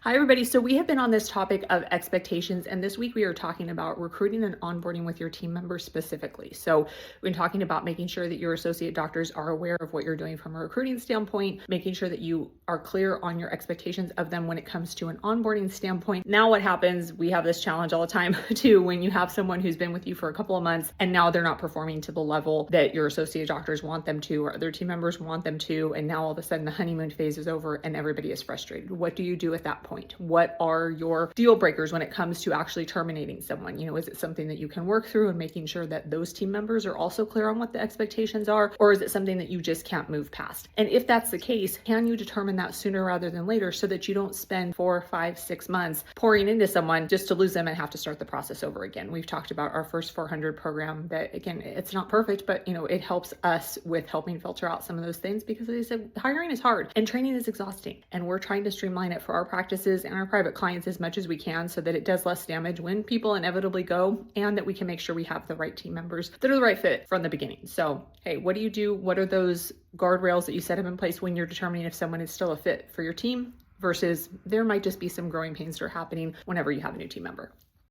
Hi, everybody. So we have been on this topic of expectations, and this week we are talking about recruiting and onboarding with your team members specifically. So we've been talking about making sure that your associate doctors are aware of what you're doing from a recruiting standpoint, making sure that you are clear on your expectations of them when it comes to an onboarding standpoint. Now what happens, we have this challenge all the time too, when you have someone who's been with you for a couple of months and now they're not performing to the level that your associate doctors want them to or other team members want them to, and now all of a sudden the honeymoon phase is over and everybody is frustrated. What do you do at that point? What are your deal breakers when it comes to actually terminating someone? Is it something that you can work through and making sure that those team members are also clear on what the expectations are? Or is it something that you just can't move past? And if that's the case, can you determine that sooner rather than later so that you don't spend 4, 5, 6 months pouring into someone just to lose them and have to start the process over again? We've talked about our first 400 program that, again, it's not perfect, but it helps us with helping filter out some of those things because as I said, hiring is hard and training is exhausting. And we're trying to streamline it for our practices and our private clients as much as we can so that it does less damage when people inevitably go, and that we can make sure we have the right team members that are the right fit from the beginning. So, hey, what do you do? What are those guardrails that you set up in place when you're determining if someone is still a fit for your team versus there might just be some growing pains that are happening whenever you have a new team member?